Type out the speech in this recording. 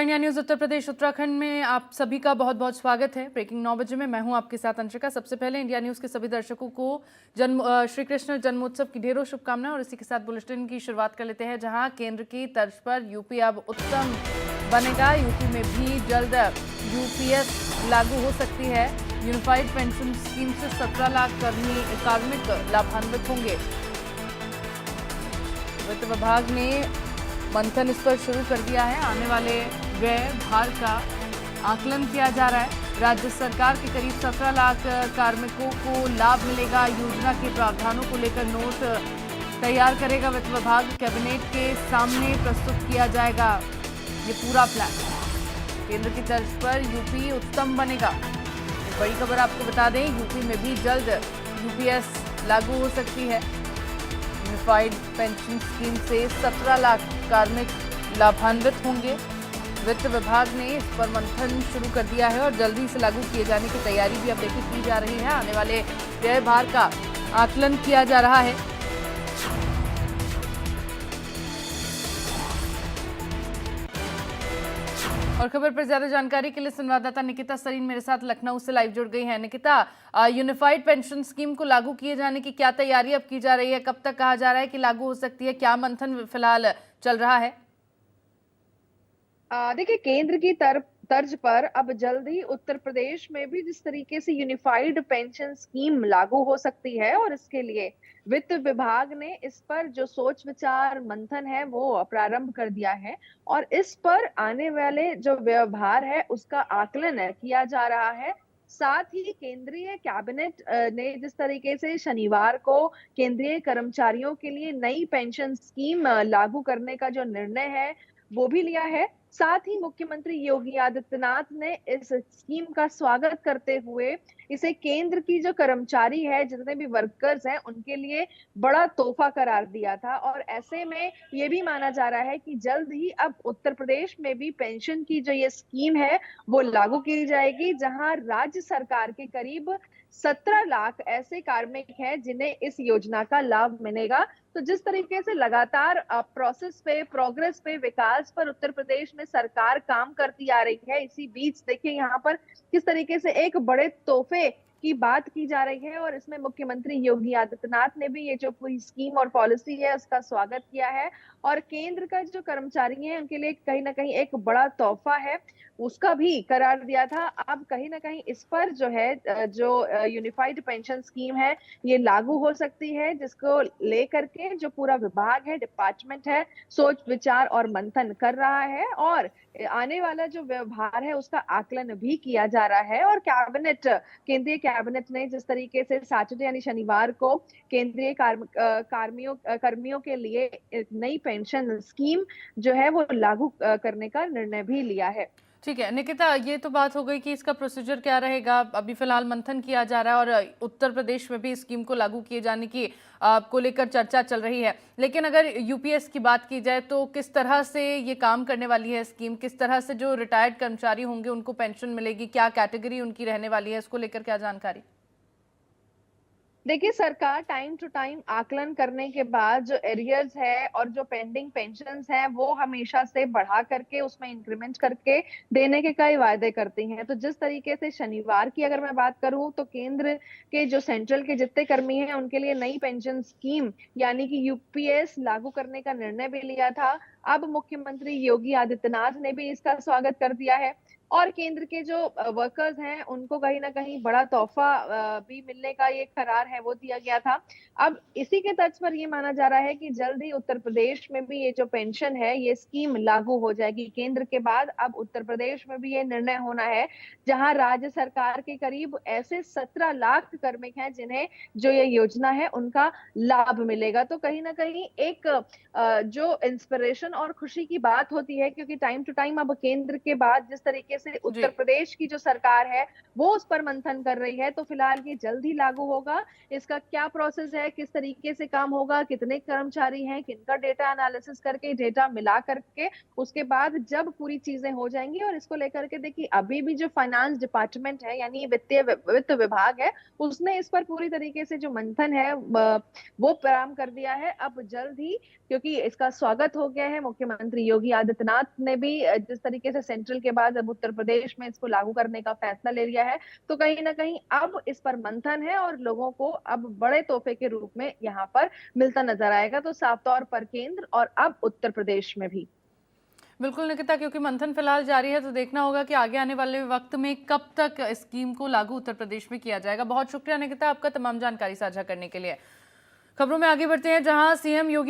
नमस्कार, India news Uttar Pradesh Uttarakhand में आप सभी का बहुत बहुत स्वागत है। ब्रेकिंग 9 बजे में मैं हूं आपके साथ अंशिका। सबसे पहले इंडिया न्यूज के सभी दर्शकों को श्री कृष्ण जन्मोत्सव की ढेरों शुभकामनाएं और इसी के साथ बुलेटिन की शुरुआत कर लेते हैं, जहां केंद्र की तर्ज पर यूपी अब उत्तम बनेगा। यूपी में भी जल्द यूपीएस लागू हो सकती है। यूनिफाइड पेंशन स्कीम से 17 लाख कार्मिक लाभान्वित होंगे। वित्त विभाग ने मंथन इस पर शुरू कर दिया है। आने वाले व्यय भार का आकलन किया जा रहा है। राज्य सरकार के करीब 17 लाख कार्मिकों को लाभ मिलेगा। योजना के प्रावधानों को लेकर नोट तैयार करेगा वित्त विभाग। कैबिनेट के सामने प्रस्तुत किया जाएगा ये पूरा प्लान। केंद्र की तर्ज पर यूपी उत्तम बनेगा। एक बड़ी खबर आपको बता दें, यूपी में भी जल्द यूपीएस लागू हो सकती है। यूनिफाइड पेंशन स्कीम से 17 लाख कार्मिक लाभान्वित होंगे। वित्त विभाग ने इस पर मंथन शुरू कर दिया है और जल्दी से लागू किए जाने की तैयारी भी अब देखिए की जा रही है। आने वाले व्यय भार का आकलन किया जा रहा है। और खबर पर ज्यादा जानकारी के लिए संवाददाता निकिता सरीन मेरे साथ लखनऊ से लाइव जुड़ गई है। निकिता, यूनिफाइड पेंशन स्कीम को लागू किए जाने की क्या तैयारी अब की जा रही है? कब तक कहा जा रहा है कि लागू हो सकती है? क्या मंथन फिलहाल चल रहा है? देखिए, केंद्र की तर्ज पर अब जल्द ही उत्तर प्रदेश में भी जिस तरीके से यूनिफाइड पेंशन स्कीम लागू हो सकती है, और इसके लिए वित्त विभाग ने इस पर जो सोच विचार मंथन है वो प्रारंभ कर दिया है। और इस पर आने वाले जो व्यवहार है उसका आकलन किया जा रहा है। साथ ही केंद्रीय कैबिनेट ने जिस तरीके से शनिवार को केंद्रीय कर्मचारियों के लिए नई पेंशन स्कीम लागू करने का जो निर्णय है वो भी लिया है। साथ ही मुख्यमंत्री योगी आदित्यनाथ ने इस स्कीम का स्वागत करते हुए इसे केंद्र की जो कर्मचारी है, जितने भी वर्कर्स हैं, उनके लिए बड़ा तोहफा करार दिया था। और ऐसे में ये भी माना जा रहा है कि जल्द ही अब उत्तर प्रदेश में भी पेंशन की जो ये स्कीम है वो लागू की जाएगी, जहां राज्य सरकार के करीब 17 लाख ऐसे कार्मिक हैं जिन्हें इस योजना का लाभ मिलेगा। तो जिस तरीके से लगातार प्रोसेस पे, प्रोग्रेस पे, विकास पर उत्तर प्रदेश में सरकार काम करती आ रही है, इसी बीच देखिए यहाँ पर किस तरीके से एक बड़े तोहफे की बात की जा रही है। और इसमें मुख्यमंत्री योगी आदित्यनाथ ने भी ये जो पूरी स्कीम और पॉलिसी है उसका स्वागत किया है। और केंद्र का जो कर्मचारी है उनके लिए कहीं ना कहीं एक बड़ा तोहफा है, उसका भी करार दिया था। अब कहीं ना कहीं इस पर जो है जो यूनिफाइड पेंशन स्कीम है ये लागू हो सकती है, जिसको लेकर के जो पूरा विभाग है, डिपार्टमेंट है, सोच विचार और मंथन कर रहा है। और आने वाला जो व्यवहार है उसका आकलन भी किया जा रहा है। और केंद्रीय कैबिनेट ने जिस तरीके से सैटरडे यानी शनिवार को केंद्रीय कर्मियों के लिए एक नई पेंशन स्कीम जो है वो लागू करने का निर्णय भी लिया है। ठीक है निकिता, ये तो बात हो गई कि इसका प्रोसीजर क्या रहेगा। अभी फिलहाल मंथन किया जा रहा है और उत्तर प्रदेश में भी स्कीम को लागू किए जाने की को लेकर चर्चा चल रही है। लेकिन अगर यूपीएस की बात की जाए तो किस तरह से ये काम करने वाली है स्कीम? किस तरह से जो रिटायर्ड कर्मचारी होंगे उनको पेंशन मिलेगी? क्या कैटेगरी उनकी रहने वाली है? इसको लेकर क्या जानकारी? देखिए, सरकार टाइम टू टाइम आकलन करने के बाद जो एरियर्स है और जो पेंडिंग पेंशन्स हैं वो हमेशा से बढ़ा करके उसमें इंक्रीमेंट करके देने के कई वायदे करती हैं। तो जिस तरीके से शनिवार की अगर मैं बात करूं तो केंद्र के जो सेंट्रल के जितने कर्मी हैं उनके लिए नई पेंशन स्कीम यानी कि यूपीएस लागू करने का निर्णय भी लिया था। अब मुख्यमंत्री योगी आदित्यनाथ ने भी इसका स्वागत कर दिया है। और केंद्र के जो वर्कर्स हैं उनको कहीं ना कहीं बड़ा तोहफा भी मिलने का ये करार है वो दिया गया था। अब इसी के तर्ज पर ये माना जा रहा है कि जल्द ही उत्तर प्रदेश में भी ये जो पेंशन है ये स्कीम लागू हो जाएगी। केंद्र के बाद अब उत्तर प्रदेश में भी ये निर्णय होना है, जहां राज्य सरकार के करीब ऐसे 17 लाख कार्मिक हैं जिन्हें जो ये योजना है उनका लाभ मिलेगा। तो कहीं ना कहीं एक जो इंस्पिरेशन और खुशी की बात होती है, क्योंकि टाइम टू टाइम अब केंद्र के बाद जिस तरीके से उत्तर प्रदेश की जो सरकार है वो उस पर मंथन कर रही है। तो फिलहाल ये जल्द ही लागू होगा। इसका क्या प्रोसेस है, किस तरीके से काम होगा, कितने कर्मचारी हैं, किनका डेटा एनालिसिस करके डेटा मिला करके उसके बाद जब पूरी चीजें हो जाएंगी, और इसको लेकर के देखिए अभी भी जो फाइनेंस डिपार्टमेंट है यानी वित्त विभाग है, उसने इस पर पूरी तरीके से जो मंथन है वो प्रारंभ कर दिया है। अब जल्द ही, क्योंकि इसका स्वागत हो गया है, मुख्यमंत्री योगी आदित्यनाथ ने भी जिस तरीके से सेंट्रल के बाद अब उत्तर प्रदेश में इसको लागू करने का फैसला ले लिया है, तो कहीं ना कहीं अब इस पर मंथन है और लोगों को अब बड़े तोहफे के रूप में यहाँ पर मिलता नजर आएगा। तो साफ तौर पर केंद्र और अब उत्तर प्रदेश में भी। बिल्कुल निकिता, क्योंकि मंथन फिलहाल जारी है तो देखना होगा कि आगे आने वाले वक्त में कब तक स्कीम को लागू उत्तर प्रदेश में किया जाएगा। बहुत शुक्रिया निकिता आपका तमाम जानकारी साझा करने के लिए। खबरों में आगे बढ़ते हैं, जहां सीएम योगी